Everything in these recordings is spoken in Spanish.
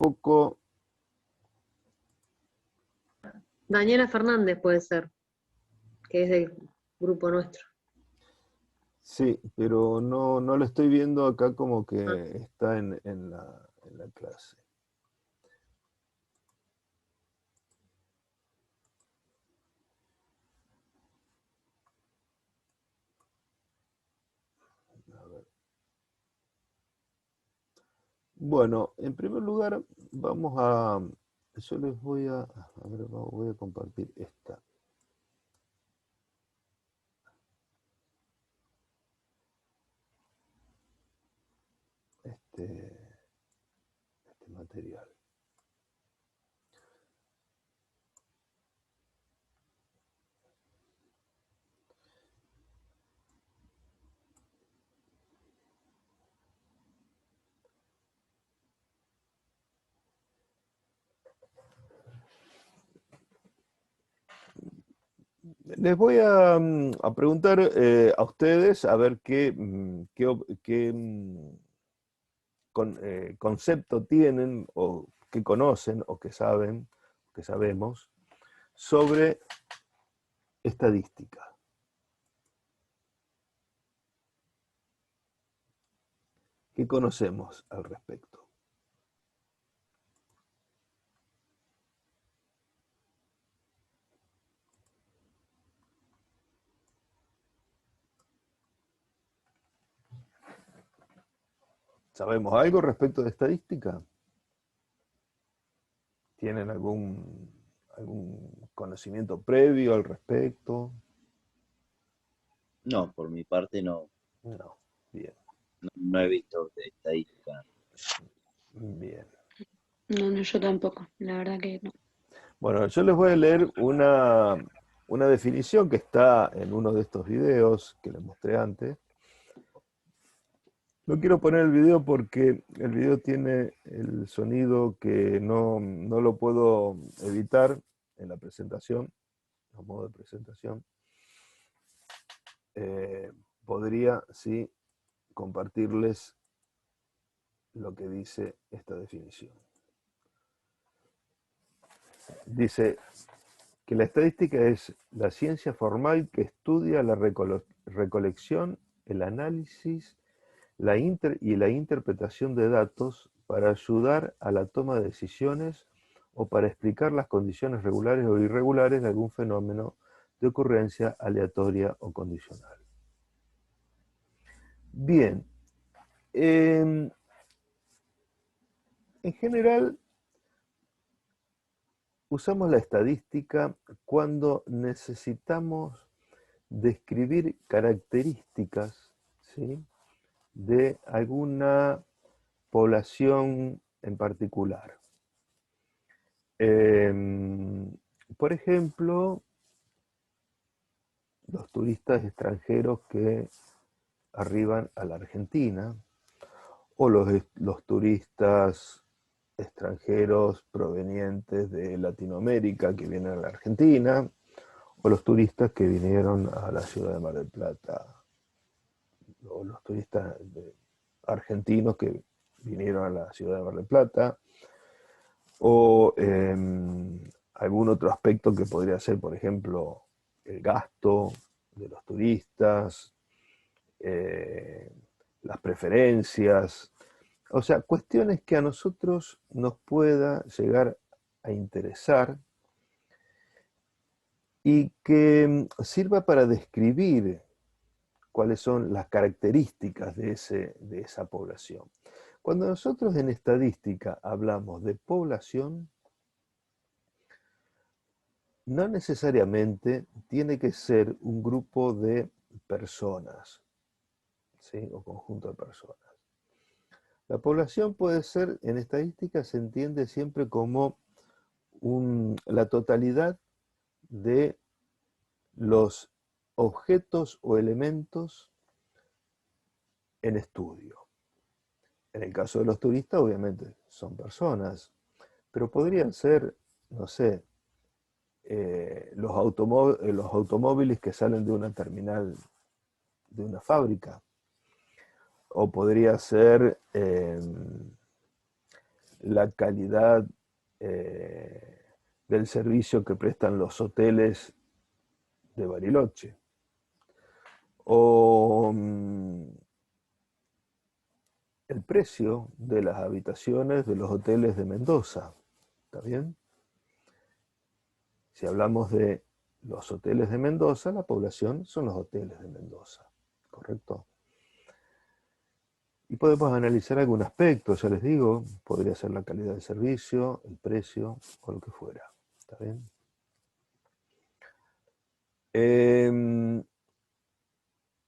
poco... Daniela Fernández puede ser, que es del grupo nuestro. Sí, pero no lo estoy viendo acá como que Ah, está en la clase. A ver. Bueno, en primer lugar, vamos a... Yo les voy a ver, voy a compartir esta. Este material. Les voy a preguntar a ustedes a ver qué concepto tienen o qué conocen o qué saben, que sabemos sobre estadística. ¿Qué conocemos al respecto? ¿Sabemos algo respecto de estadística? ¿Tienen algún conocimiento previo al respecto? No, por mi parte no, No. Bien, no he visto de estadística. bien. No, no, yo tampoco, la verdad que no. Bueno, yo les voy a leer una definición que está en uno de estos videos que les mostré antes. No quiero poner el video porque el video tiene el sonido que no lo puedo evitar en la presentación, a modo de presentación. Podría, sí, compartirles lo que dice esta definición. Dice que la estadística es la ciencia formal que estudia la recolección, el análisis y la interpretación de datos para ayudar a la toma de decisiones o para explicar las condiciones regulares o irregulares de algún fenómeno de ocurrencia aleatoria o condicional. Bien, en general usamos la estadística cuando necesitamos describir características, ¿sí?, de alguna población en particular. Por ejemplo, los turistas extranjeros que arriban a la Argentina, o los turistas extranjeros provenientes de Latinoamérica que vienen a la Argentina, o los turistas que vinieron a la ciudad de Mar del Plata, o los turistas argentinos que vinieron a la ciudad de Mar del Plata, o algún otro aspecto que podría ser, por ejemplo, el gasto de los turistas, las preferencias, o sea, cuestiones que a nosotros nos pueda llegar a interesar y que sirva para describir cuáles son las características de esa población. Cuando nosotros en estadística hablamos de población, no necesariamente tiene que ser un grupo de personas, ¿sí?, o conjunto de personas. La población puede ser, en estadística se entiende siempre como la totalidad de los objetos o elementos en estudio. En el caso de los turistas, obviamente, son personas, pero podrían ser, no sé, los automóviles que salen de una terminal, de una fábrica, o podría ser la calidad del servicio que prestan los hoteles de Bariloche, o el precio de las habitaciones de los hoteles de Mendoza, ¿está bien? Si hablamos de los hoteles de Mendoza, la población son los hoteles de Mendoza, ¿correcto? Y podemos analizar algún aspecto, ya les digo, podría ser la calidad del servicio, el precio o lo que fuera, ¿está bien?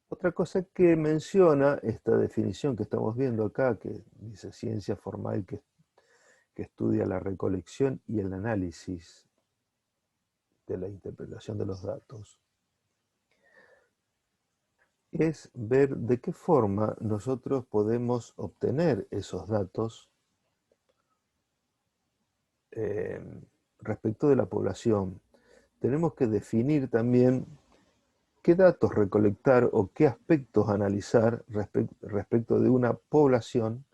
Otra cosa que menciona esta definición que estamos viendo acá, que dice ciencia formal que estudia la recolección y el análisis de la interpretación de los datos, es ver de qué forma nosotros podemos obtener esos datos respecto de la población. Tenemos que definir también qué datos recolectar o qué aspectos analizar respecto de una población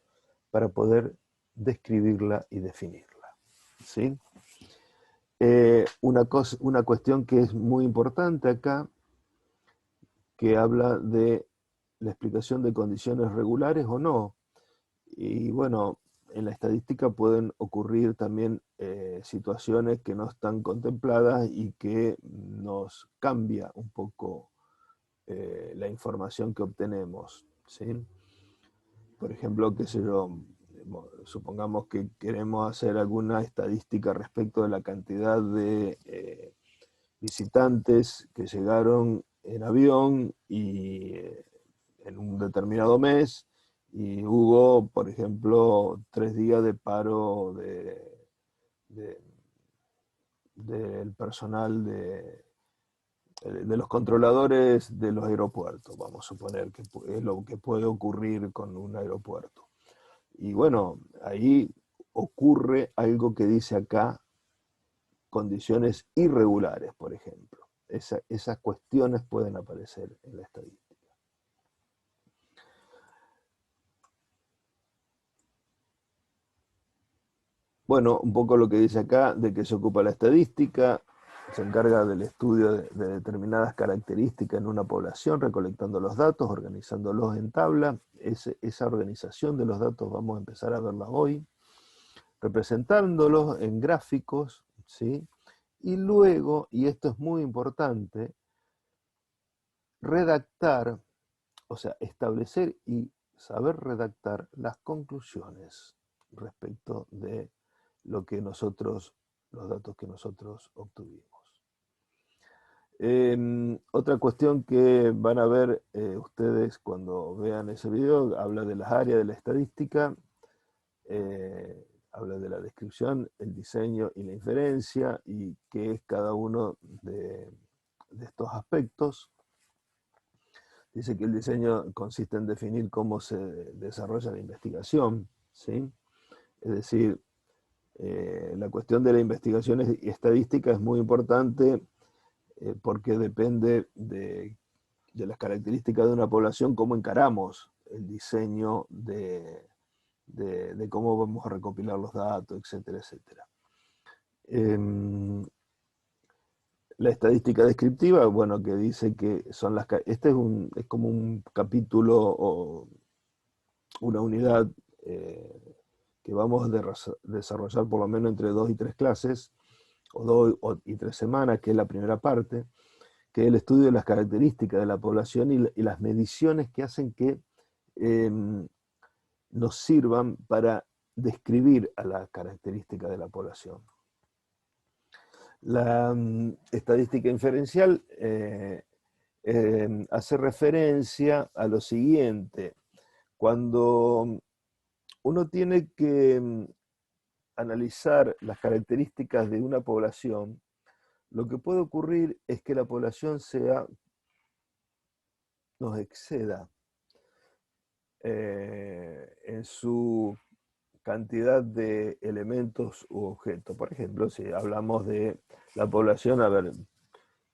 para poder describirla y definirla, ¿sí? Una cuestión que es muy importante acá, que habla de la explicación de condiciones regulares o no. Y bueno, en la estadística pueden ocurrir también situaciones que no están contempladas y que nos cambia un poco la información que obtenemos, ¿sí? Por ejemplo, qué sé yo, supongamos que queremos hacer alguna estadística respecto de la cantidad de visitantes que llegaron en avión y en un determinado mes, y hubo, por ejemplo, 3 días de paro del personal de los controladores de los aeropuertos, vamos a suponer que es lo que puede ocurrir con un aeropuerto. Y bueno, ahí ocurre algo que dice acá, condiciones irregulares, por ejemplo. Esas cuestiones pueden aparecer en la estadística. Bueno, un poco lo que dice acá, de que se ocupa la estadística, se encarga del estudio de determinadas características en una población, recolectando los datos, organizándolos en tabla. Esa organización de los datos vamos a empezar a verla hoy, representándolos en gráficos, ¿sí? Y luego, y esto es muy importante, redactar, o sea, establecer y saber redactar las conclusiones respecto de lo que nosotros, los datos que nosotros obtuvimos. Otra cuestión que van a ver ustedes cuando vean ese video, habla de las áreas de la estadística, habla de la descripción, el diseño y la inferencia, y qué es cada uno de estos aspectos. Dice que el diseño consiste en definir cómo se desarrolla la investigación, ¿sí? Es decir, la cuestión de la investigación estadística es muy importante porque depende de las características de una población, cómo encaramos el diseño de cómo vamos a recopilar los datos, etcétera, etcétera. La estadística descriptiva, bueno, que dice que son las... Este es como un capítulo o una unidad que vamos a desarrollar por lo menos entre 2 y 3 clases, o 2 y 3 semanas, que es la primera parte, que es el estudio de las características de la población y las mediciones que hacen que nos sirvan para describir a la característica de la población. La estadística inferencial hace referencia a lo siguiente: cuando uno tiene que analizar las características de una población, lo que puede ocurrir es que la población nos exceda en su cantidad de elementos u objetos. Por ejemplo, si hablamos de la población, a ver,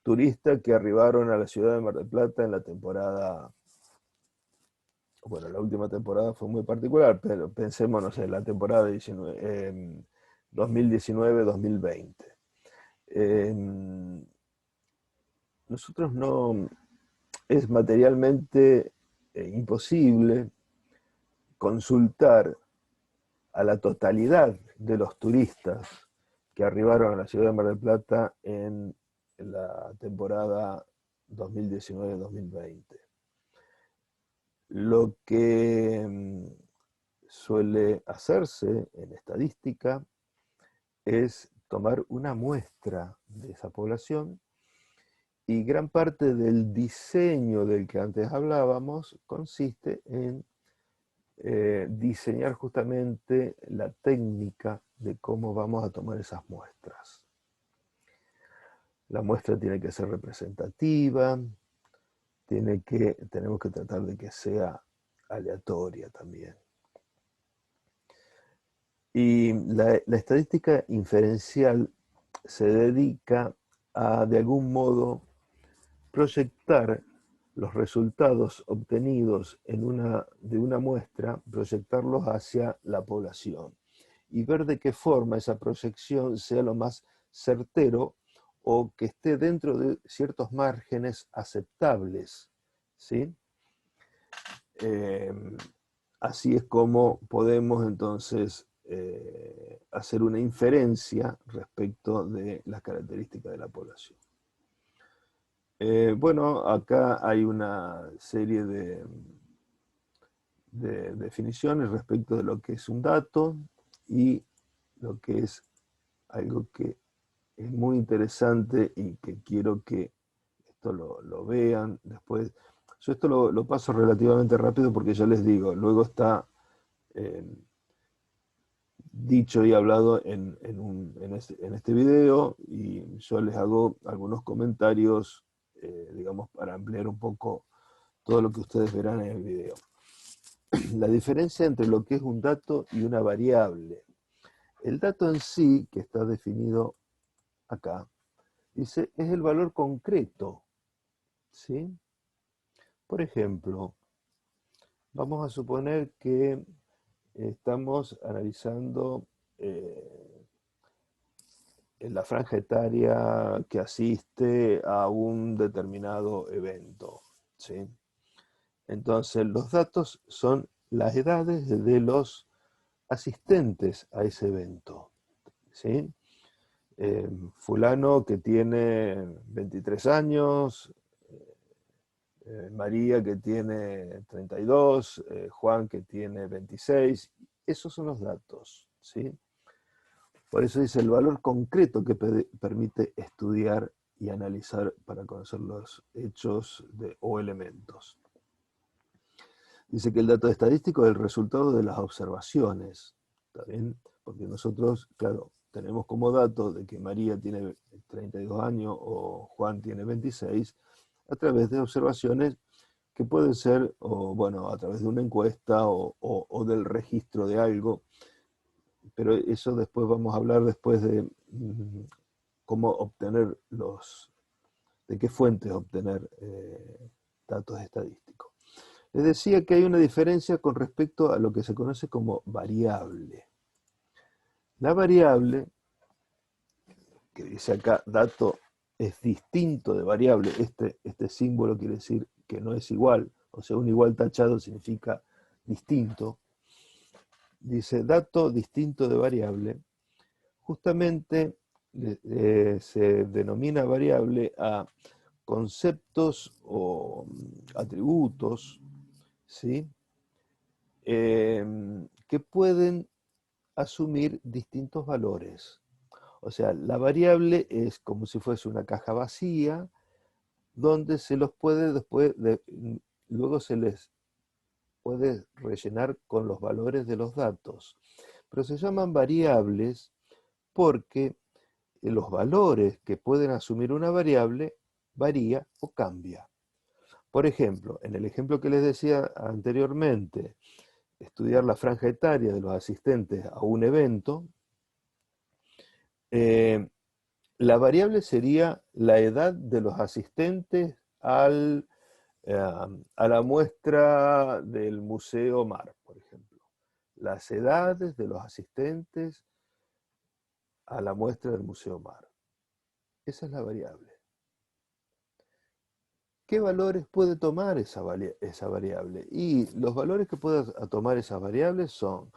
turistas que arribaron a la ciudad de Mar del Plata en la temporada bueno, la última temporada fue muy particular, pero pensemos, no sé, la temporada 2019-2020. Nosotros no, es materialmente imposible consultar a la totalidad de los turistas que arribaron a la ciudad de Mar del Plata en la temporada 2019-2020. Lo que suele hacerse en estadística es tomar una muestra de esa población, y gran parte del diseño del que antes hablábamos consiste en diseñar justamente la técnica de cómo vamos a tomar esas muestras. La muestra tiene que ser representativa, tenemos que tratar de que sea aleatoria también. Y la estadística inferencial se dedica a, de algún modo, proyectar los resultados obtenidos de una muestra, proyectarlos hacia la población y ver de qué forma esa proyección sea lo más certero o que esté dentro de ciertos márgenes aceptables, ¿sí? Así es como podemos entonces hacer una inferencia respecto de las características de la población. Bueno, acá hay una serie de definiciones respecto de lo que es un dato y lo que es algo que es muy interesante y que quiero que esto lo vean después. Yo esto lo paso relativamente rápido porque ya les digo, luego está dicho y hablado en este video, y yo les hago algunos comentarios, digamos, para ampliar un poco todo lo que ustedes verán en el video. La diferencia entre lo que es un dato y una variable. El dato en sí, que está definido acá, dice, es el valor concreto, ¿sí? Por ejemplo, vamos a suponer que estamos analizando la franja etaria que asiste a un determinado evento, ¿sí? Entonces, los datos son las edades de los asistentes a ese evento, ¿sí? Fulano que tiene 23 años, María que tiene 32, Juan que tiene 26, esos son los datos, ¿sí? Por eso dice el valor concreto que permite estudiar y analizar para conocer los hechos o elementos. Dice que el dato estadístico es el resultado de las observaciones, ¿está bien? Porque nosotros, claro, tenemos como dato de que María tiene 32 años o Juan tiene 26 a través de observaciones que pueden ser, o, bueno, a través de una encuesta o del registro de algo, pero eso después vamos a hablar después de cómo obtener de qué fuentes obtener datos estadísticos. Les decía que hay una diferencia con respecto a lo que se conoce como variable. La variable, que dice acá, dato es distinto de variable, este símbolo quiere decir que no es igual, o sea, un igual tachado significa distinto. Dice dato distinto de variable, justamente se denomina variable a conceptos o atributos, ¿sí? Que pueden asumir distintos valores. O sea, la variable es como si fuese una caja vacía, donde se los puede luego se les puede rellenar con los valores de los datos. Pero se llaman variables porque los valores que pueden asumir una variable varía o cambia. Por ejemplo, en el ejemplo que les decía anteriormente, estudiar la franja etaria de los asistentes a un evento, la variable sería la edad de los asistentes al a la muestra del Museo Mar, por ejemplo. Las edades de los asistentes a la muestra del Museo Mar. Esa es la variable. ¿Qué valores puede tomar esa variable? Y los valores que puede tomar esas variables son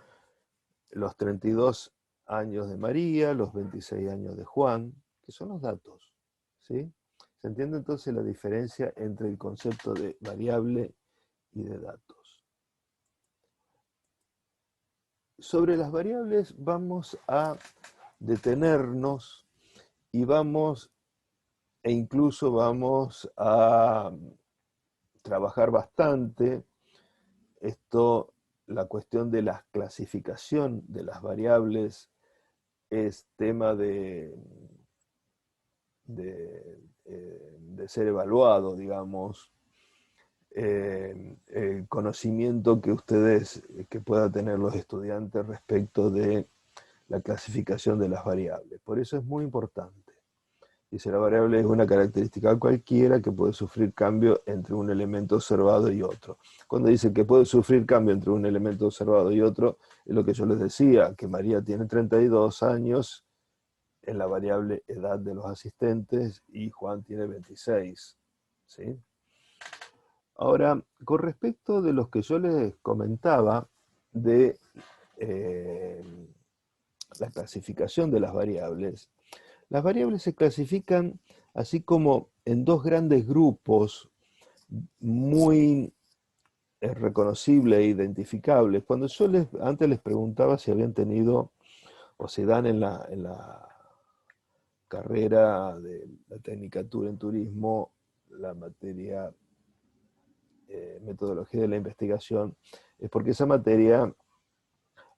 los 32 años de María, los 26 años de Juan, que son los datos, ¿sí? ¿Se entiende entonces la diferencia entre el concepto de variable y de datos? Sobre las variables vamos a detenernos y incluso vamos a trabajar bastante la cuestión de la clasificación de las variables es tema de ser evaluado, digamos, el conocimiento que puedan tener los estudiantes respecto de la clasificación de las variables. Por eso es muy importante. Dice, la variable es una característica cualquiera que puede sufrir cambio entre un elemento observado y otro. Cuando dice que puede sufrir cambio entre un elemento observado y otro, es lo que yo les decía, que María tiene 32 años en la variable edad de los asistentes y Juan tiene 26. ¿Sí? Ahora, con respecto de los que yo les comentaba de la clasificación de las variables se clasifican así como en dos grandes grupos muy reconocibles e identificables. Cuando yo antes les preguntaba si habían tenido o se dan en la carrera de la Tecnicatura en Turismo la materia metodología de la investigación, es porque esa materia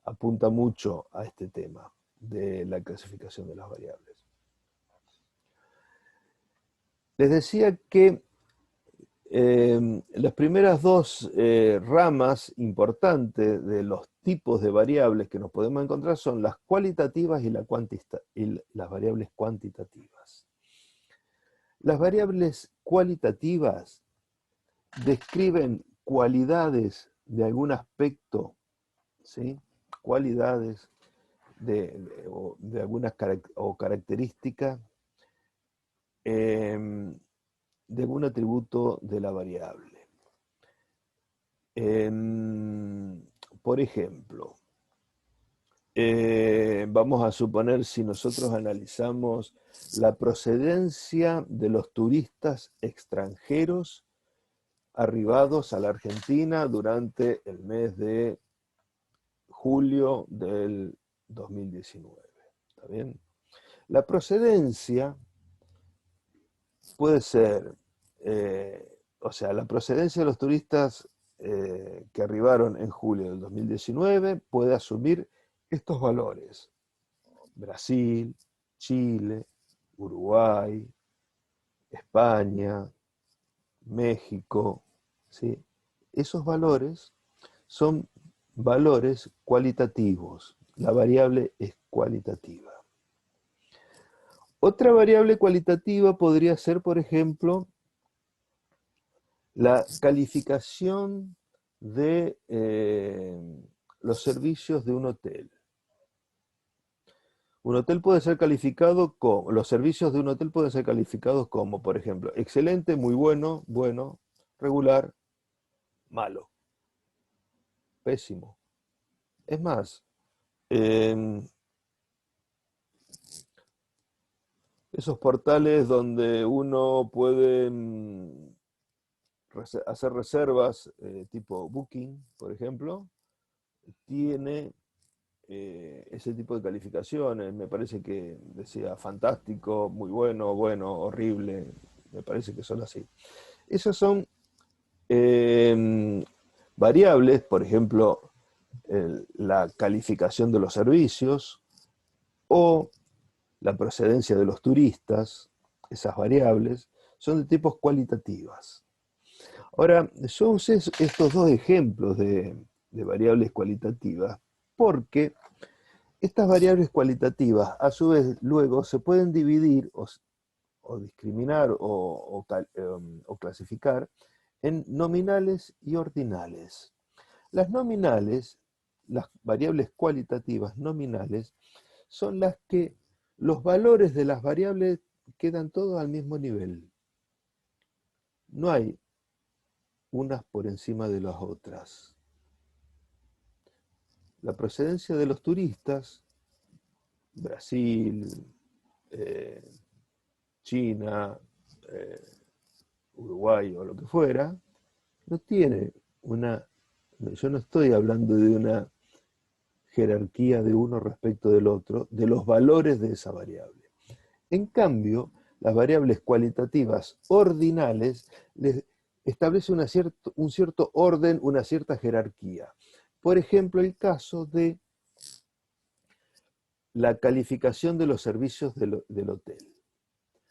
apunta mucho a este tema de la clasificación de las variables. Les decía que las primeras dos ramas importantes de los tipos de variables que nos podemos encontrar son las cualitativas y las variables cuantitativas. Las variables cualitativas describen cualidades de algún aspecto, ¿sí? Cualidades de algunas características de algún atributo de la variable. Por ejemplo, vamos a suponer si nosotros analizamos la procedencia de los turistas extranjeros arribados a la Argentina durante el mes de julio del 2019. ¿Está bien? La procedencia puede ser, la procedencia de los turistas que arribaron en julio del 2019 puede asumir estos valores: Brasil, Chile, Uruguay, España, México, ¿sí? Esos valores son valores cualitativos. La variable es cualitativa. Otra variable cualitativa podría ser, por ejemplo, la calificación de los servicios de un hotel. Los servicios de un hotel pueden ser calificados como, por ejemplo, excelente, muy bueno, bueno, regular, malo, pésimo. Es más, esos portales donde uno puede hacer reservas tipo Booking, por ejemplo, tiene ese tipo de calificaciones. Me parece que decía fantástico, muy bueno, bueno, horrible. Me parece que son así. Esas son variables, por ejemplo, la calificación de los servicios o la procedencia de los turistas. Esas variables son de tipos cualitativas. Ahora, yo usé estos dos ejemplos de variables cualitativas porque estas variables cualitativas, a su vez, luego se pueden dividir o discriminar o clasificar en nominales y ordinales. Las nominales, las variables cualitativas nominales, son las que los valores de las variables quedan todos al mismo nivel. No hay unas por encima de las otras. La procedencia de los turistas, Brasil, China, Uruguay o lo que fuera, no tiene una... Yo no estoy hablando de una jerarquía de uno respecto del otro, de los valores de esa variable. En cambio, las variables cualitativas ordinales les establece un cierto orden, una cierta jerarquía. Por ejemplo, el caso de la calificación de los servicios del hotel.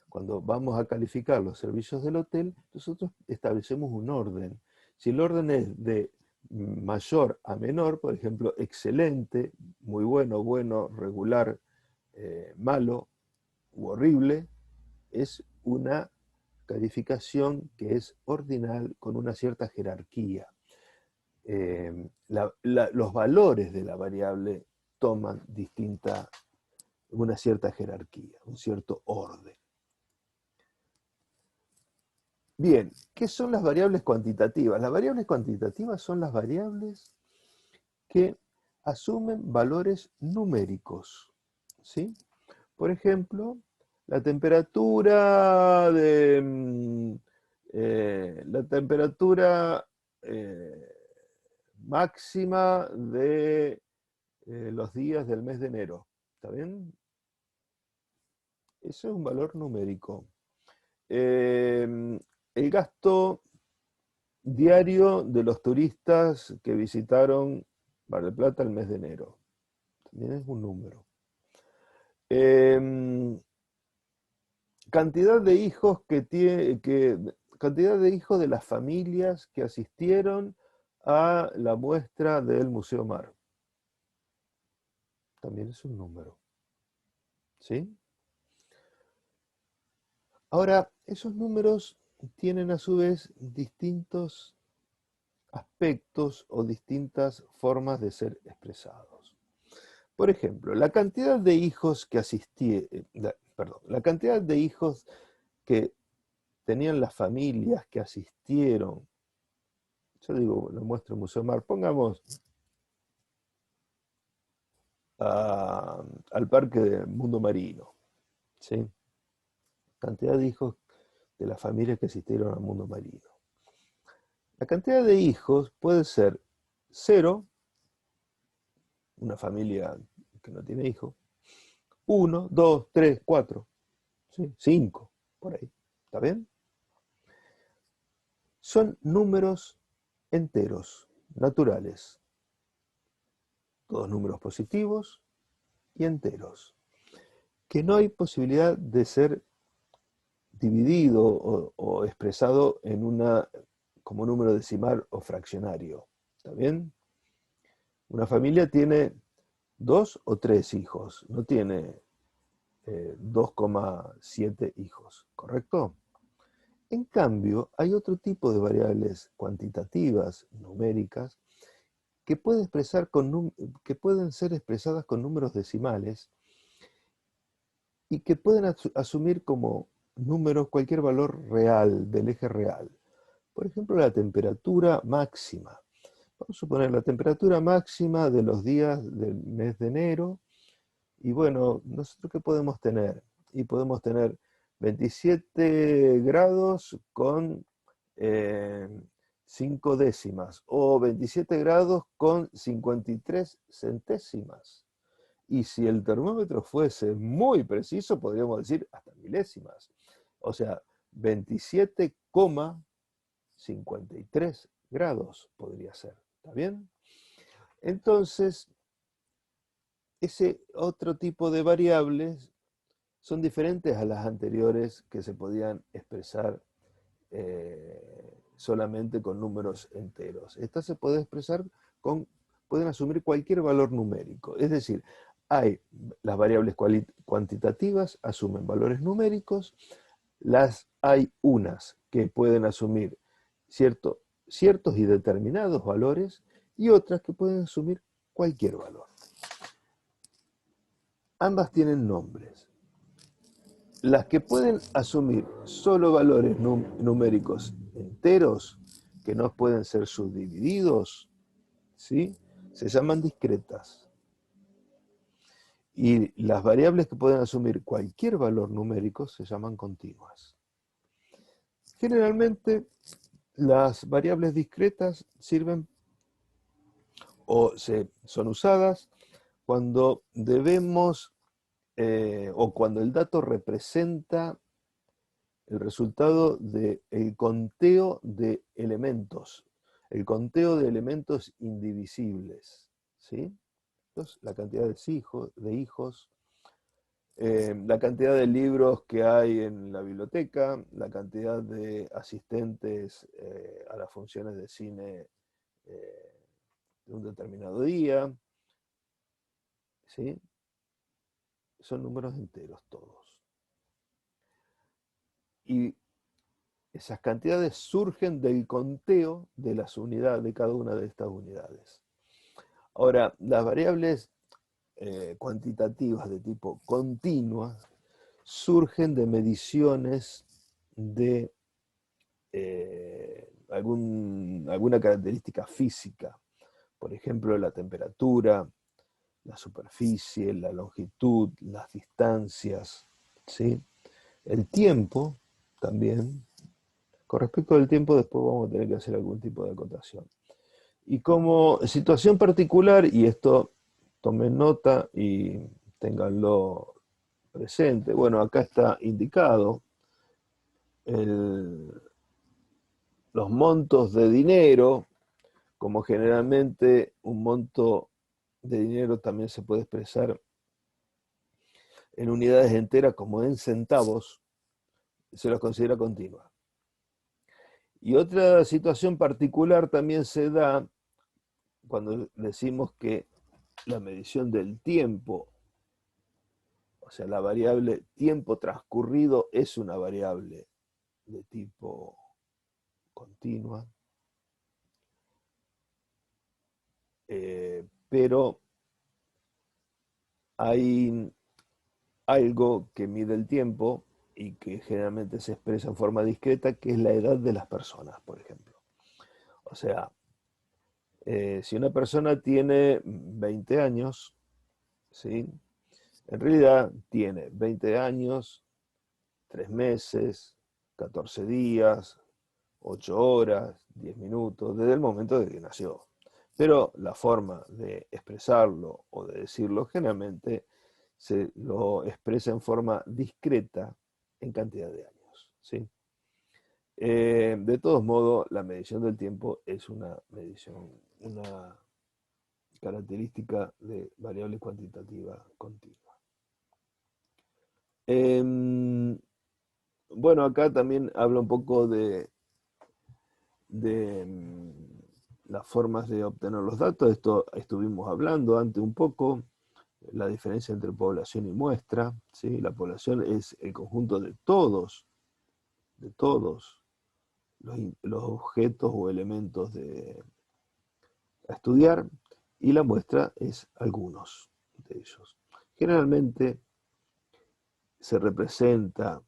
Cuando vamos a calificar los servicios del hotel, nosotros establecemos un orden. Si el orden es de mayor a menor, por ejemplo, excelente, muy bueno, bueno, regular, malo u horrible, es una calificación que es ordinal con una cierta jerarquía. Los valores de la variable toman una cierta jerarquía, un cierto orden. Bien, ¿qué son las variables cuantitativas? Las variables cuantitativas son las variables que asumen valores numéricos, ¿sí? Por ejemplo, la temperatura máxima de los días del mes de enero. ¿Está bien? Eso es un valor numérico. El gasto diario de los turistas que visitaron Mar del Plata el mes de enero. También es un número. Cantidad de hijos cantidad de hijos de las familias que asistieron a la muestra del Museo Mar. También es un número. ¿Sí? Ahora, esos números tienen a su vez distintos aspectos o distintas formas de ser expresados. Por ejemplo, la cantidad de hijos que la cantidad de hijos que tenían las familias que asistieron, yo digo, lo muestro en Museo Mar, pongamos al Parque del Mundo Marino, ¿sí? Cantidad de hijos de las familias que asistieron al mundo marino. La cantidad de hijos puede ser 0, una familia que no tiene hijos, 1, 2, 3, 4, ¿sí? 5, por ahí. ¿Está bien? Son números enteros, naturales. Todos números positivos y enteros. Que no hay posibilidad de ser dividido o expresado como número decimal o fraccionario. ¿Está bien? Una familia tiene 2 o 3 hijos, no tiene 2,7 hijos, ¿correcto? En cambio, hay otro tipo de variables cuantitativas, numéricas, que pueden ser expresadas con números decimales y que pueden asumir como números cualquier valor real, del eje real. Por ejemplo, la temperatura máxima. Vamos a suponer la temperatura máxima de los días del mes de enero. Y bueno, ¿nosotros qué podemos tener? Y podemos tener 27 grados con 5 décimas, o 27 grados con 53 centésimas. Y si el termómetro fuese muy preciso, podríamos decir hasta milésimas. O sea, 27,53 grados podría ser. ¿Está bien? Entonces, ese otro tipo de variables son diferentes a las anteriores que se podían expresar solamente con números enteros. Estas se pueden expresar pueden asumir cualquier valor numérico. Es decir, las variables cuantitativas asumen valores numéricos, hay unas que pueden asumir ciertos y determinados valores, y otras que pueden asumir cualquier valor. Ambas tienen nombres. Las que pueden asumir solo valores numéricos enteros, que no pueden ser subdivididos, ¿sí?, se llaman discretas. Y las variables que pueden asumir cualquier valor numérico se llaman continuas. Generalmente, las variables discretas sirven o son usadas cuando debemos o cuando el dato representa el resultado del conteo de elementos, el conteo de elementos indivisibles, ¿sí? Entonces, la cantidad de hijos, la cantidad de libros que hay en la biblioteca, la cantidad de asistentes a las funciones de cine de un determinado día, ¿sí? Son números enteros todos. Y esas cantidades surgen del conteo de las unidades, de cada una de estas unidades. Ahora, las variables cuantitativas de tipo continua surgen de mediciones de alguna característica física, por ejemplo, la temperatura, la superficie, la longitud, las distancias, ¿sí? El tiempo también. Con respecto al tiempo, después vamos a tener que hacer algún tipo de acotación. Y como situación particular, y esto tomen nota y ténganlo presente, bueno, acá está indicado los montos de dinero, como generalmente un monto de dinero también se puede expresar en unidades enteras como en centavos, se los considera continua. Y otra situación particular también se da cuando decimos que la medición del tiempo, o sea, la variable tiempo transcurrido es una variable de tipo continua, pero hay algo que mide el tiempo y que generalmente se expresa en forma discreta, que es la edad de las personas, por ejemplo. O sea, si una persona tiene 20 años, ¿sí?, en realidad tiene 20 años, 3 meses, 14 días, 8 horas, 10 minutos, desde el momento de que nació. Pero la forma de expresarlo o de decirlo generalmente se lo expresa en forma discreta en cantidad de años, ¿sí? De todos modos, la medición del tiempo es una característica de variable cuantitativa continua. Bueno, acá también habla un poco de las formas de obtener los datos. Esto estuvimos hablando antes un poco, la diferencia entre población y muestra, ¿sí? La población es el conjunto de todos los objetos o elementos a estudiar, y la muestra es algunos de ellos. Generalmente se representa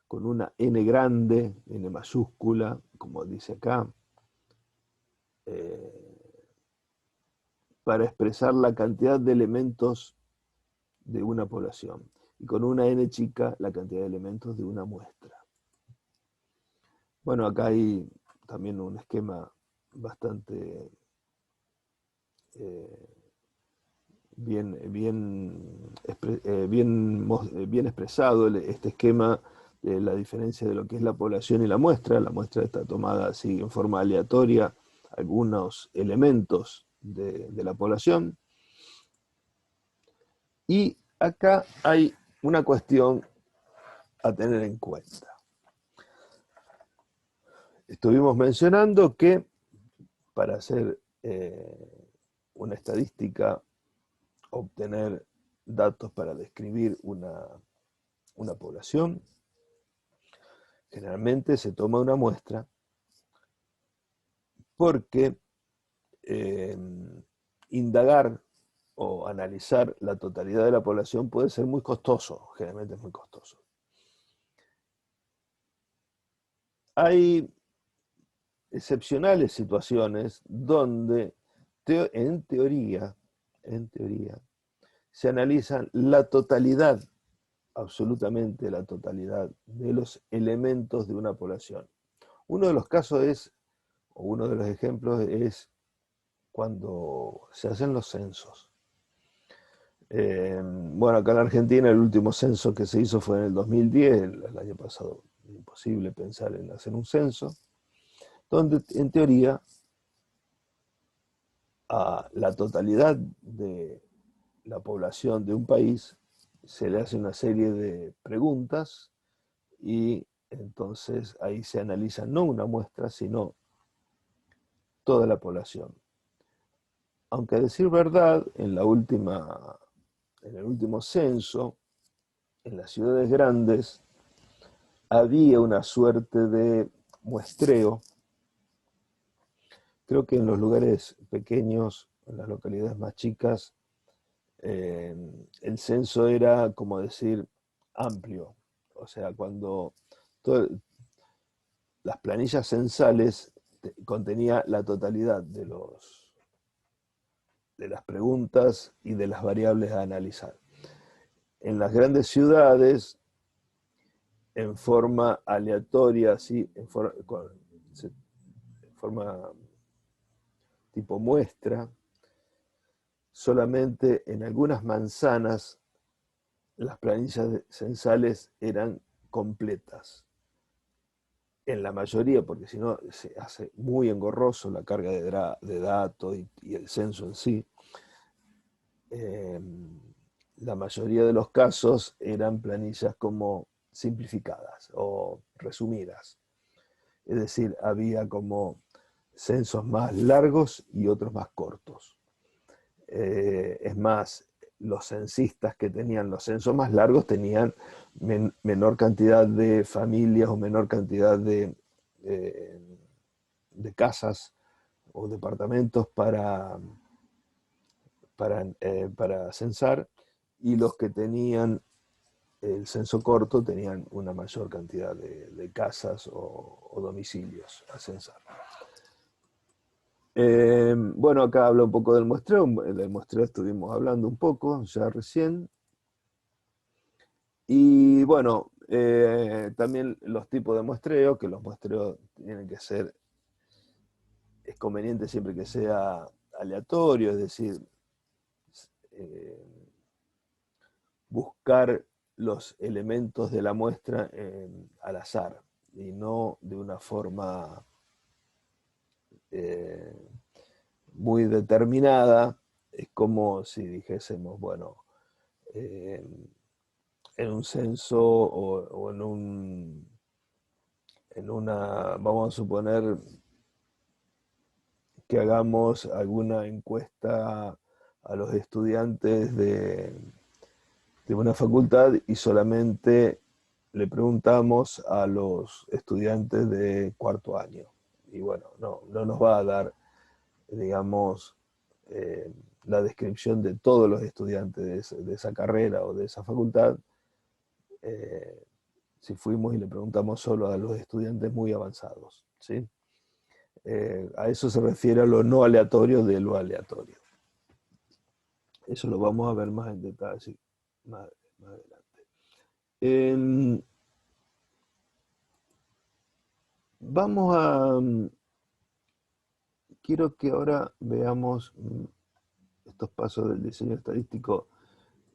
con una N grande, N mayúscula, como dice acá, para expresar la cantidad de elementos de una población, y con una N chica la cantidad de elementos de una muestra. Bueno, acá hay también un esquema bastante bien expresado, este esquema de la diferencia de lo que es la población y la muestra. La muestra está tomada así en forma aleatoria, algunos elementos de la población. Y acá hay una cuestión a tener en cuenta. Estuvimos mencionando que para hacer una estadística, obtener datos para describir una población, generalmente se toma una muestra porque indagar o analizar la totalidad de la población puede ser muy costoso, generalmente es muy costoso. Hay excepcionales situaciones donde en teoría se analizan la totalidad, absolutamente la totalidad de los elementos de una población. Uno de los casos es, o uno de los ejemplos es cuando se hacen los censos. Bueno, acá en Argentina el último censo que se hizo fue en el 2010, el año pasado, imposible pensar en hacer un censo, donde en teoría a la totalidad de la población de un país se le hace una serie de preguntas y entonces ahí se analiza no una muestra, sino toda la población. Aunque a decir verdad, en el último censo, en las ciudades grandes, había una suerte de muestreo. Creo que en los lugares pequeños, en las localidades más chicas, el censo era, como decir, amplio. O sea, cuando las planillas censales contenía la totalidad de las preguntas y de las variables a analizar. En las grandes ciudades, en forma aleatoria, ¿sí? en forma tipo muestra, solamente en algunas manzanas las planillas censales eran completas. En la mayoría, porque si no se hace muy engorroso la carga de datos y el censo en sí, la mayoría de los casos eran planillas como simplificadas o resumidas. Es decir, había como censos más largos y otros más cortos. Es más, los censistas que tenían los censos más largos tenían menor cantidad de familias o menor cantidad de casas o departamentos para censar, y los que tenían el censo corto tenían una mayor cantidad de casas o domicilios a censar. Bueno, acá habla un poco del muestreo. Del muestreo estuvimos hablando un poco ya recién. Y bueno, también los tipos de muestreo, que los muestreos tienen que ser, es conveniente siempre que sea aleatorio, es decir, buscar los elementos de la muestra al azar y no de una forma muy determinada. Es como si dijésemos, bueno, en un censo o en una, vamos a suponer que hagamos alguna encuesta a los estudiantes de una facultad y solamente le preguntamos a los estudiantes de cuarto año. Y bueno, no nos va a dar, digamos, la descripción de todos los estudiantes de esa carrera o de esa facultad, si fuimos y le preguntamos solo a los estudiantes muy avanzados, ¿sí? A eso se refiere a lo no aleatorio de lo aleatorio. Eso lo vamos a ver más en detalle, sí, más adelante. Vamos a... Quiero que ahora veamos estos pasos del diseño estadístico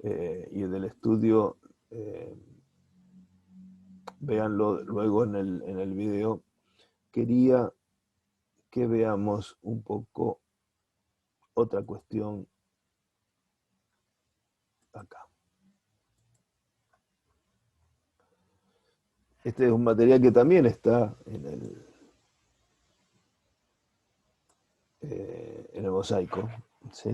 y del estudio. Véanlo luego en el video. Quería que veamos un poco otra cuestión acá. Este es un material que también está en el mosaico, ¿sí?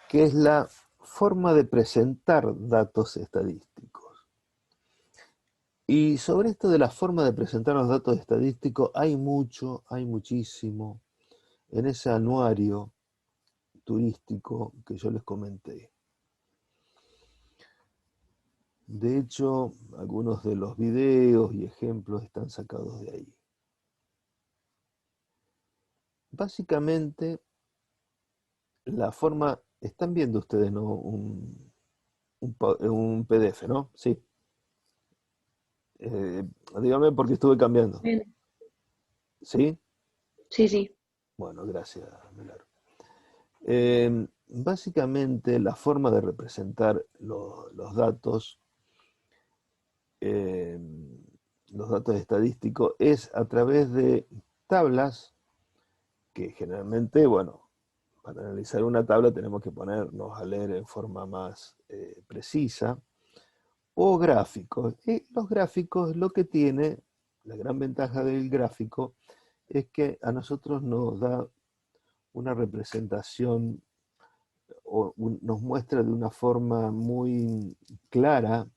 Que es la forma de presentar datos estadísticos. Y sobre esto de la forma de presentar los datos estadísticos, hay muchísimo en ese anuario turístico que yo les comenté. De hecho, algunos de los videos y ejemplos están sacados de ahí. Básicamente, la forma, están viendo ustedes, ¿no? Un PDF, ¿no? Sí. Dígame porque estuve cambiando. Bien. ¿Sí? Sí, sí. Bueno, gracias, Melar. Básicamente, la forma de representar los datos, eh, los datos estadísticos, es a través de tablas que generalmente, bueno, para analizar una tabla tenemos que ponernos a leer en forma más precisa, o gráficos. Y los gráficos, lo que tiene, la gran ventaja del gráfico, es que a nosotros nos da una representación o nos muestra de una forma muy clara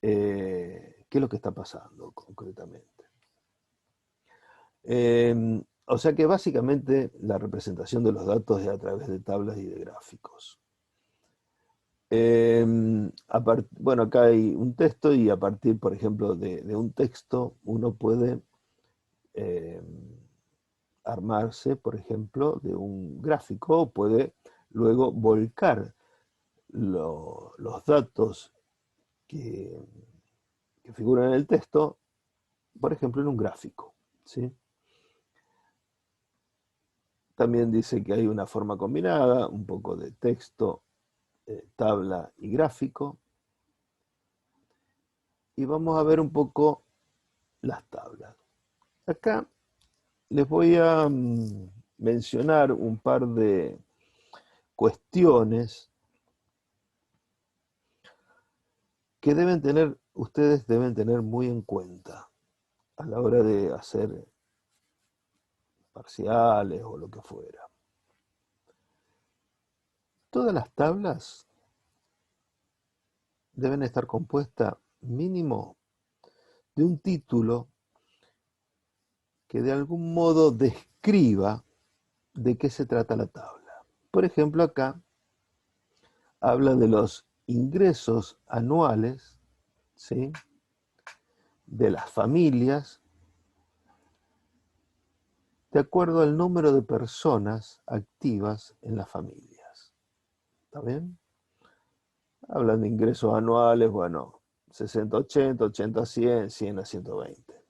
qué es lo que está pasando concretamente. O sea que básicamente la representación de los datos es a través de tablas y de gráficos. Bueno, acá hay un texto y a partir, por ejemplo, de un texto uno puede eh, armarse, por ejemplo, de un gráfico, o puede luego volcar los datos que, que figuran en el texto, por ejemplo, en un gráfico, ¿sí? También dice que hay una forma combinada, un poco de texto, tabla y gráfico. Y vamos a ver un poco las tablas. Acá les voy a mencionar un par de cuestiones que ustedes deben tener muy en cuenta a la hora de hacer parciales o lo que fuera. Todas las tablas deben estar compuestas mínimo de un título que de algún modo describa de qué se trata la tabla. Por ejemplo, acá habla de los ingresos anuales, ¿sí?, de las familias de acuerdo al número de personas activas en las familias. ¿Está bien? Hablan de ingresos anuales, bueno, 60-80, 80-100, 100-120.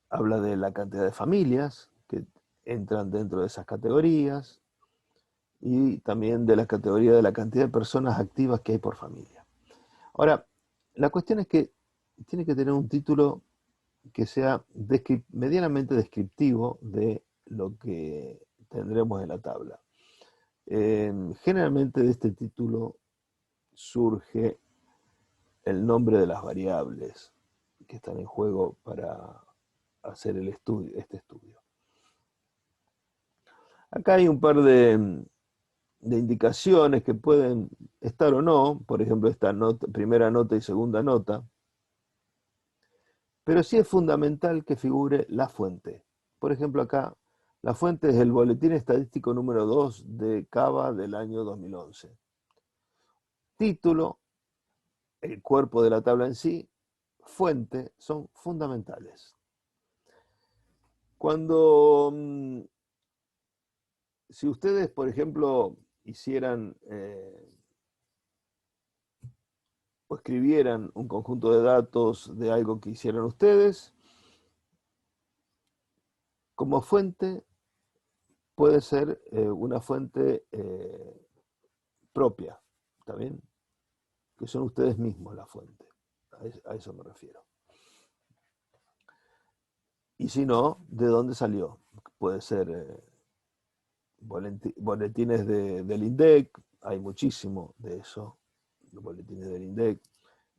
Habla de la cantidad de familias que entran dentro de esas categorías y también de la categoría de la cantidad de personas activas que hay por familia. Ahora, la cuestión es que tiene que tener un título que sea medianamente descriptivo de lo que tendremos en la tabla. Generalmente de este título surge el nombre de las variables que están en juego para hacer este estudio. Acá hay un par de indicaciones que pueden estar o no, por ejemplo, esta primera nota y segunda nota, pero sí es fundamental que figure la fuente. Por ejemplo, acá la fuente es el Boletín Estadístico número 2 de Cava del año 2011. Título, el cuerpo de la tabla en sí, fuente, son fundamentales. Cuando, si ustedes, por ejemplo, hicieran o escribieran un conjunto de datos de algo que hicieran ustedes, como fuente puede ser una fuente propia, ¿está bien? Que son ustedes mismos la fuente, a eso me refiero. Y si no, ¿de dónde salió? Puede ser boletines del INDEC, hay muchísimo de eso, los boletines del INDEC.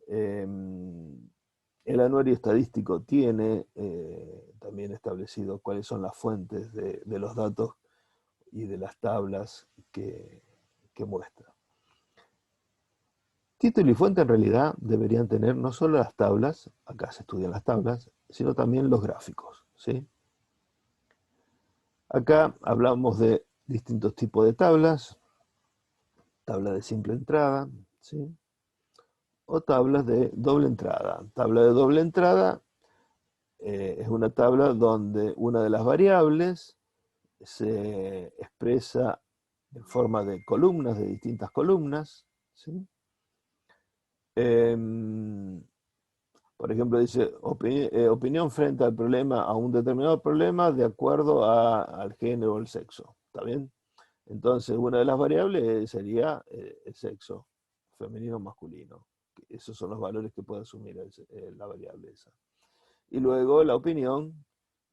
El anuario estadístico tiene también establecido cuáles son las fuentes de los datos y de las tablas que muestra. Título y fuente en realidad deberían tener no solo las tablas, acá se estudian las tablas, sino también los gráficos, ¿sí? Acá hablamos de distintos tipos de tablas, tabla de simple entrada, ¿sí? O tablas de doble entrada. Tabla de doble entrada es una tabla donde una de las variables se expresa en forma de columnas, de distintas columnas, ¿sí? Em, por ejemplo, dice opinión frente al problema, a un determinado problema de acuerdo al género o el sexo. ¿Está bien? Entonces, una de las variables sería el sexo, femenino o masculino. Esos son los valores que puede asumir la variable esa. Y luego la opinión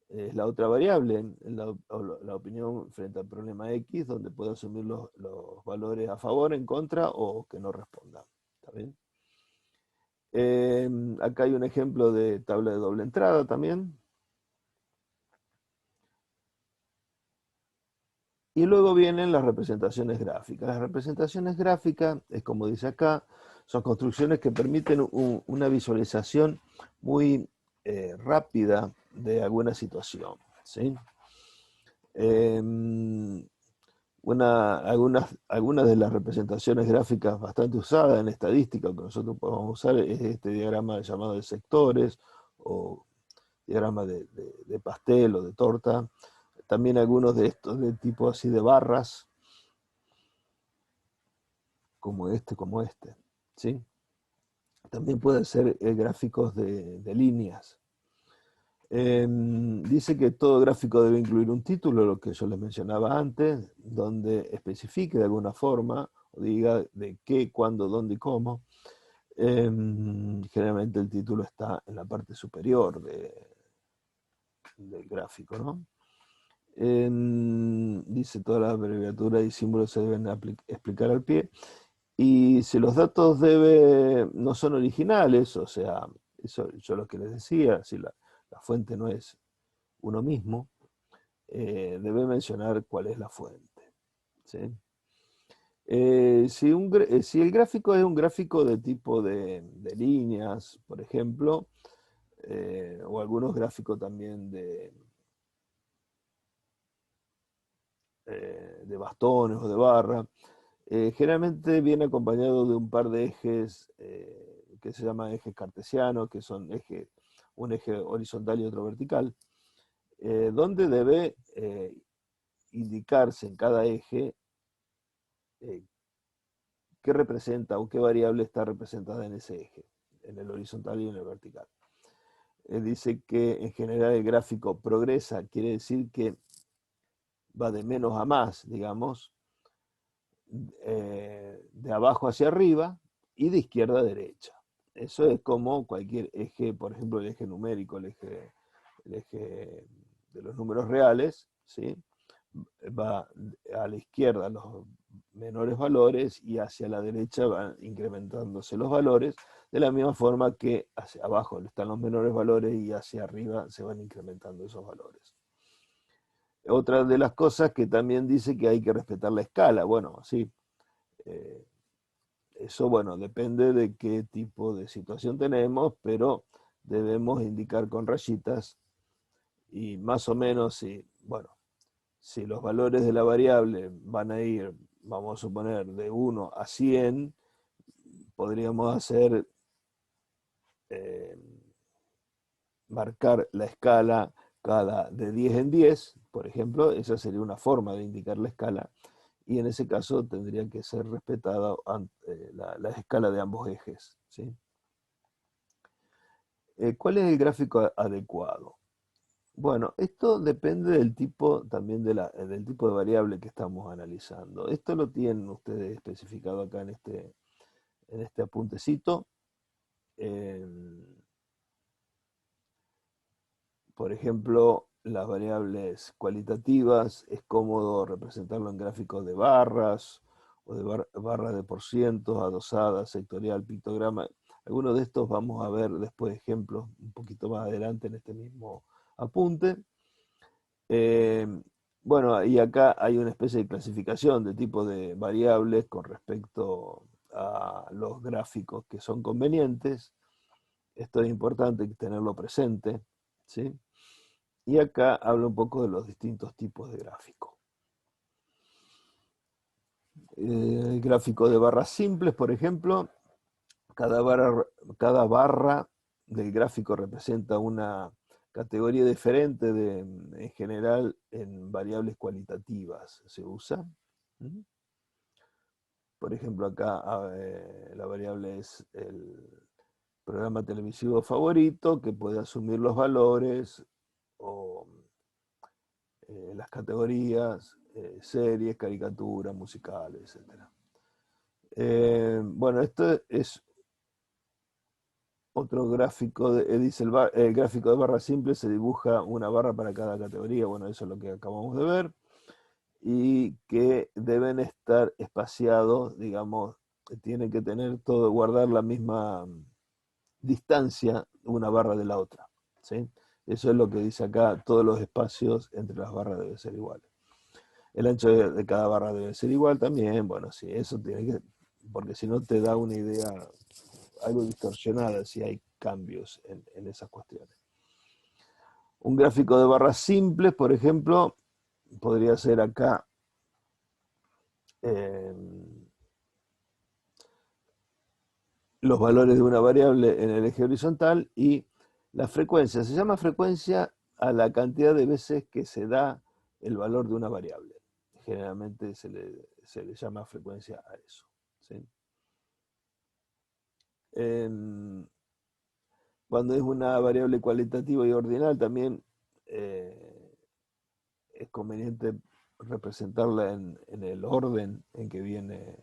es la otra variable, la opinión frente al problema X, donde puede asumir los valores a favor, en contra o que no respondan. ¿Está bien? Acá hay un ejemplo de tabla de doble entrada también. Y luego vienen las representaciones gráficas. Las representaciones gráficas, es como dice acá, son construcciones que permiten una visualización muy rápida de alguna situación, ¿sí? Algunas de las representaciones gráficas bastante usadas en estadística que nosotros podemos usar es este diagrama llamado de sectores o diagrama de pastel o de torta. También algunos de estos de tipo así de barras, como este, ¿sí? También pueden ser gráficos de líneas. Dice que todo gráfico debe incluir un título, lo que yo les mencionaba antes, donde especifique de alguna forma, o diga de qué, cuándo, dónde y cómo. Generalmente el título está en la parte superior del gráfico, ¿no? Dice todas las abreviaturas y símbolos se deben explicar al pie. Y si los datos no son originales, o sea, eso yo lo que les decía, si la fuente no es uno mismo, debe mencionar cuál es la fuente, ¿sí? Si el gráfico es un gráfico de tipo de líneas, por ejemplo, o algunos gráficos también de bastones o de barra, generalmente viene acompañado de un par de ejes que se llaman ejes cartesianos, que son un eje horizontal y otro vertical, donde debe indicarse en cada eje eh, qué representa o qué variable está representada en ese eje, en el horizontal y en el vertical. Dice que en general el gráfico progresa, quiere decir que va de menos a más, digamos, de abajo hacia arriba y de izquierda a derecha. Eso es como cualquier eje, por ejemplo, el eje numérico, el eje de los números reales, ¿sí? Va a la izquierda los menores valores y hacia la derecha van incrementándose los valores, de la misma forma que hacia abajo están los menores valores y hacia arriba se van incrementando esos valores. Otra de las cosas que también dice que hay que respetar la escala. Bueno, sí, eso, bueno, depende de qué tipo de situación tenemos, pero debemos indicar con rayitas y más o menos, si los valores de la variable van a ir, vamos a suponer, de 1 a 100, podríamos hacer, eh, marcar la escala de 10 en 10, por ejemplo, esa sería una forma de indicar la escala, y en ese caso tendría que ser respetada la escala de ambos ejes, ¿sí? ¿Cuál es el gráfico adecuado? Bueno, esto depende del tipo también del tipo de variable que estamos analizando. Esto lo tienen ustedes especificado acá en este apuntecito. Por ejemplo, las variables cualitativas es cómodo representarlo en gráficos de barras o de barras de porcientos, adosadas, sectorial, pictograma. Algunos de estos vamos a ver después ejemplos un poquito más adelante en este mismo apunte. Eh, bueno, y acá hay una especie de clasificación de tipo de variables con respecto a los gráficos que son convenientes. Esto es importante tenerlo presente, ¿sí? Y acá hablo un poco de los distintos tipos de gráficos. Gráfico de barras simples, por ejemplo, cada barra del gráfico representa una categoría diferente en general en variables cualitativas se usa. Por ejemplo, acá la variable es el programa televisivo favorito, que puede asumir los valores o las categorías, series, caricaturas, musicales, etc. Bueno, esto es otro gráfico, dice el gráfico de barra simple, se dibuja una barra para cada categoría. Bueno, eso es lo que acabamos de ver. Y que deben estar espaciados, digamos, tienen que tener todo, guardar la misma distancia una barra de la otra, ¿sí? Eso es lo que dice acá, todos los espacios entre las barras deben ser iguales. El ancho de cada barra debe ser igual también, bueno, sí, eso tiene que, porque si no te da una idea algo distorsionada si hay cambios en esas cuestiones. Un gráfico de barras simples, por ejemplo, podría ser acá los valores de una variable en el eje horizontal y la frecuencia. Se llama frecuencia a la cantidad de veces que se da el valor de una variable. Generalmente se le llama frecuencia a eso, ¿sí? Cuando es una variable cualitativa y ordinal, también es conveniente representarla en el orden en que viene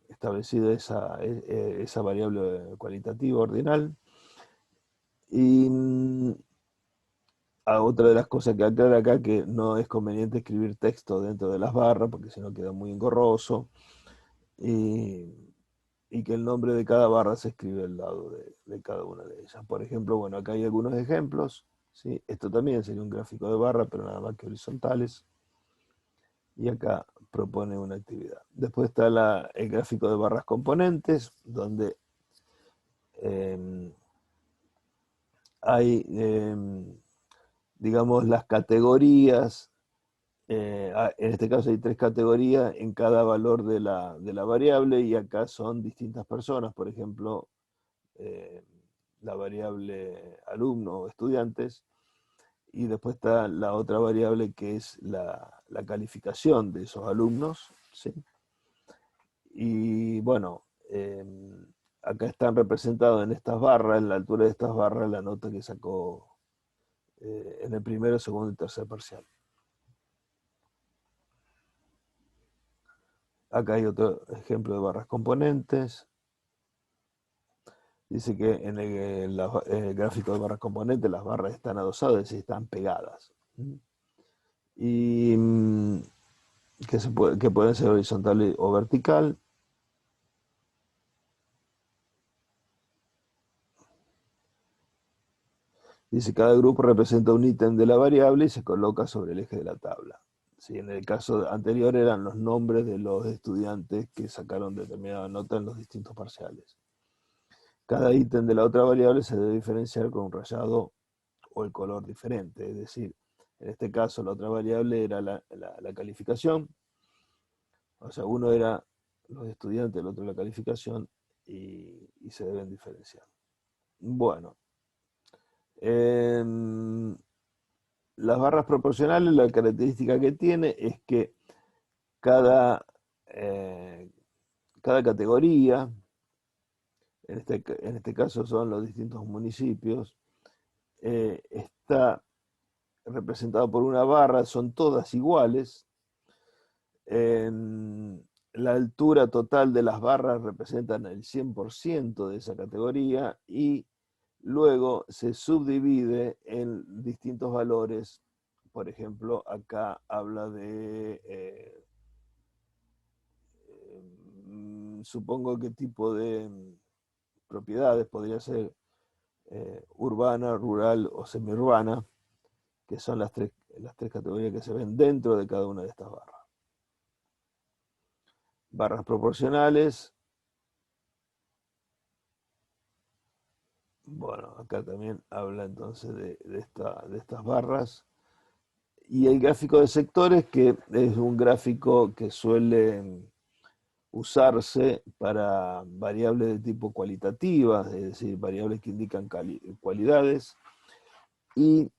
establecida esa variable cualitativa ordinal. Y otra de las cosas que aclara acá, que no es conveniente escribir texto dentro de las barras, porque si no queda muy engorroso, y que el nombre de cada barra se escribe al lado de cada una de ellas. Por ejemplo, bueno, acá hay algunos ejemplos, ¿sí? Esto también sería un gráfico de barra, pero nada más que horizontales. Y acá propone una actividad. Después está el gráfico de barras componentes, donde hay, digamos, las categorías. En este caso hay 3 categorías en cada valor de la variable, y acá son distintas personas. Por ejemplo, la variable alumno o estudiantes, y después está la otra variable que es la calificación de esos alumnos, ¿sí? Y bueno, acá están representados en estas barras, en la altura de estas barras, la nota que sacó en el primero, segundo y tercer parcial. Acá hay otro ejemplo de barras componentes. Dice que en el gráfico de barras componentes las barras están adosadas, es decir, están pegadas. Y que pueden ser horizontal o vertical. Dice, cada grupo representa un ítem de la variable y se coloca sobre el eje de la tabla. Sí, en el caso anterior eran los nombres de los estudiantes que sacaron determinada nota en los distintos parciales. Cada ítem de la otra variable se debe diferenciar con un rayado o el color diferente. Es decir, en este caso la otra variable era la calificación. O sea, uno era los estudiantes, el otro la calificación, y se deben diferenciar. Bueno. Las barras proporcionales, la característica que tiene es que cada categoría, en este caso son los distintos municipios, está representado por una barra, son todas iguales. La altura total de las barras representan el 100% de esa categoría, y luego se subdivide en distintos valores. Por ejemplo, acá habla de, supongo que tipo de propiedades, podría ser urbana, rural o semiurbana, que son las tres categorías que se ven dentro de cada una de estas barras. barras proporcionales. Bueno, acá también habla entonces de estas barras. Y el gráfico de sectores, que es un gráfico que suele usarse para variables de tipo cualitativas, es decir, variables que indican cualidades, y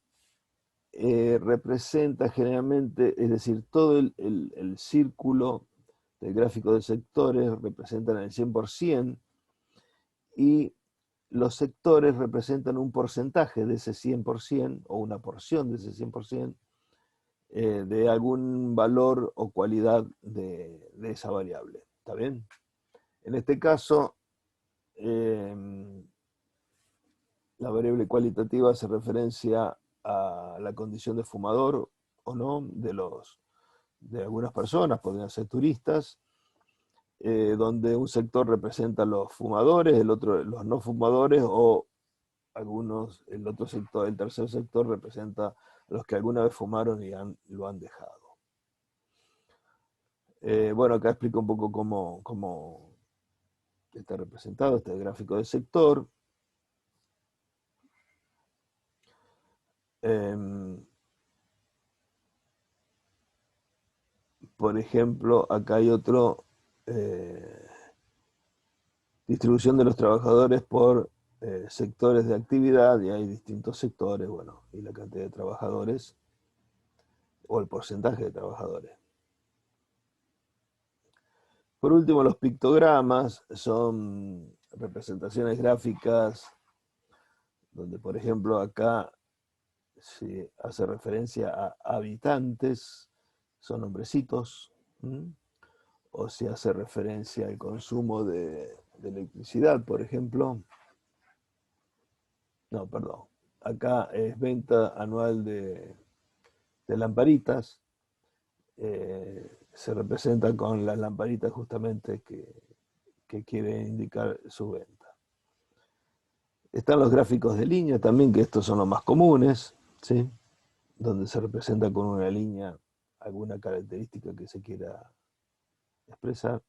representa generalmente, es decir, todo el círculo del gráfico de sectores representan el 100%, y los sectores representan un porcentaje de ese 100% o una porción de ese 100%, de algún valor o cualidad de esa variable. ¿Está bien? En este caso, la variable cualitativa hace referencia a la condición de fumador o no de algunas personas, podrían ser turistas, donde un sector representa a los fumadores, el otro los no fumadores, o el otro sector, el tercer sector representa a los que alguna vez fumaron y lo han dejado. Bueno, acá explico un poco cómo está representado este gráfico de sector. Por ejemplo, acá hay otro, distribución de los trabajadores por sectores de actividad, y hay distintos sectores, bueno, y la cantidad de trabajadores, o el porcentaje de trabajadores. Por último, los pictogramas son representaciones gráficas donde, por ejemplo, acá se hace referencia a habitantes, son nombrecitos, o se hace referencia al consumo de electricidad, por ejemplo. No, perdón. Acá es venta anual de lamparitas. Se representa con las lamparitas justamente que quiere indicar su venta. Están los gráficos de línea también, que estos son los más comunes, ¿sí? Donde se representa con una línea alguna característica que se quiera expresar.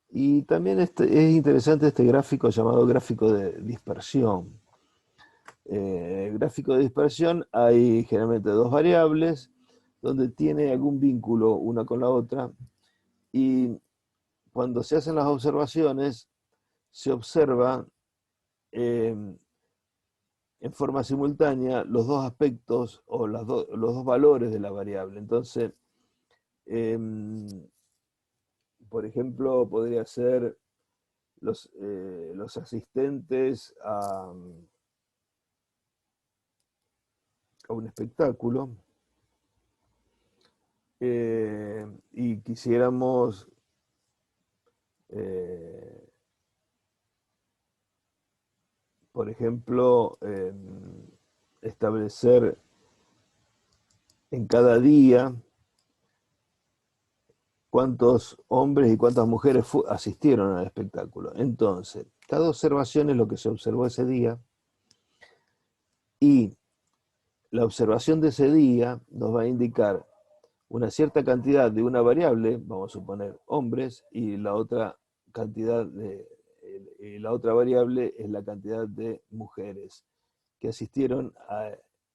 Y también es interesante este gráfico llamado gráfico de dispersión. El gráfico de dispersión hay generalmente dos variables donde tiene algún vínculo una con la otra, y cuando se hacen las observaciones se observa en forma simultánea los dos aspectos o los dos valores de la variable. Entonces, por ejemplo, podría ser los asistentes a un espectáculo, y quisiéramos por ejemplo, establecer en cada día cuántos hombres y cuántas mujeres asistieron al espectáculo. Entonces, cada observación es lo que se observó ese día, y la observación de ese día nos va a indicar una cierta cantidad de una variable, vamos a suponer hombres, y la otra variable es la cantidad de mujeres que asistieron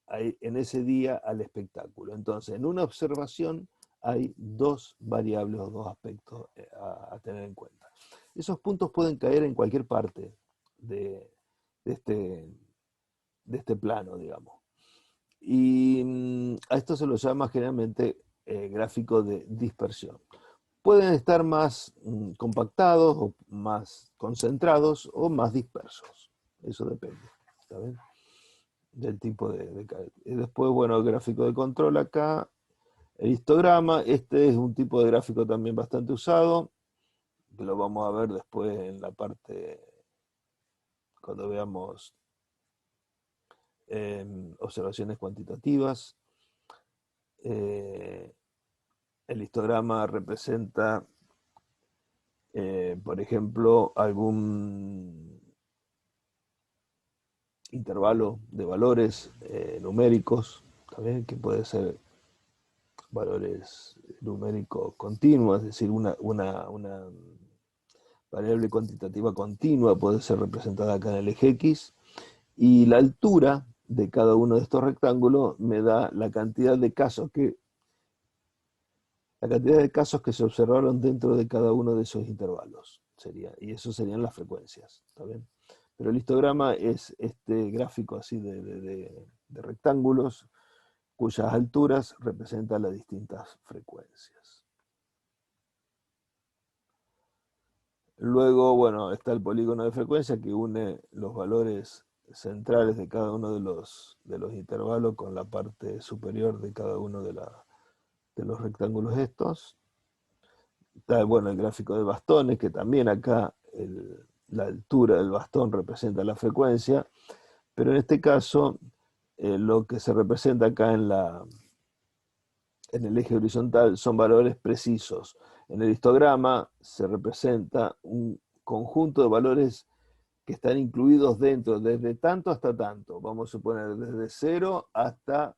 en ese día al espectáculo. Entonces, en una observación hay dos variables o dos aspectos a tener en cuenta. Esos puntos pueden caer en cualquier parte de este plano, digamos. Y a esto se lo llama generalmente gráfico de dispersión. Pueden estar más compactados o más concentrados o más dispersos. Eso depende, ¿está bien? Del tipo de y después, bueno, el gráfico de control acá, el histograma. Este es un tipo de gráfico también bastante usado, que lo vamos a ver después en la parte, cuando veamos observaciones cuantitativas. El histograma representa, por ejemplo, algún intervalo de valores numéricos, también, que puede ser valores numéricos continuos, es decir, una variable cuantitativa continua puede ser representada acá en el eje X, y la altura de cada uno de estos rectángulos me da la cantidad de casos que se observaron dentro de cada uno de esos intervalos, y eso serían las frecuencias, ¿está bien? Pero el histograma es este gráfico así de rectángulos cuyas alturas representan las distintas frecuencias. Luego, bueno, está el polígono de frecuencia que une los valores centrales de cada uno de los intervalos con la parte superior de cada uno de los rectángulos estos. Está, bueno, el gráfico de bastones, que también acá la altura del bastón representa la frecuencia, pero en este caso lo que se representa acá en el eje horizontal son valores precisos. En el histograma se representa un conjunto de valores que están incluidos dentro, desde tanto hasta tanto. Vamos a suponer desde 0 hasta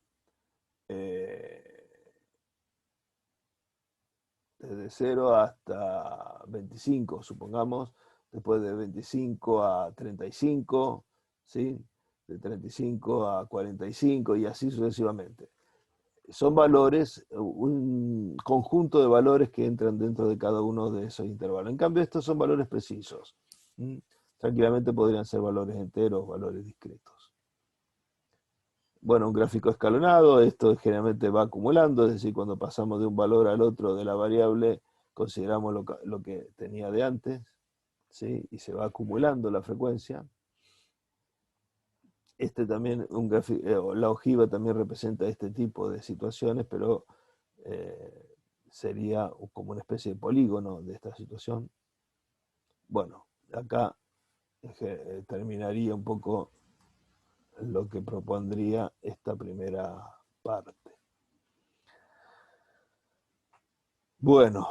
desde 0 hasta 25, supongamos, después de 25 a 35, ¿sí? De 35 a 45 y así sucesivamente. Son valores, un conjunto de valores que entran dentro de cada uno de esos intervalos. En cambio, estos son valores precisos. Tranquilamente podrían ser valores enteros, valores discretos. Bueno, un gráfico escalonado, esto generalmente va acumulando, es decir, cuando pasamos de un valor al otro de la variable, consideramos lo que tenía de antes, ¿sí? Y se va acumulando la frecuencia. Este también, la ojiva también representa este tipo de situaciones, pero sería como una especie de polígono de esta situación. Bueno, acá terminaría un poco lo que propondría esta primera parte. Bueno,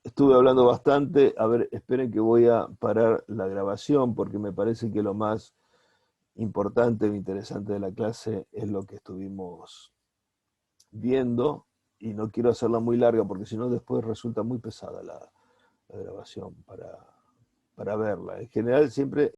estuve hablando bastante. A ver, esperen que voy a parar la grabación porque me parece que lo más importante e interesante de la clase es lo que estuvimos viendo, y no quiero hacerla muy larga porque si no después resulta muy pesada la grabación para verla. En general siempre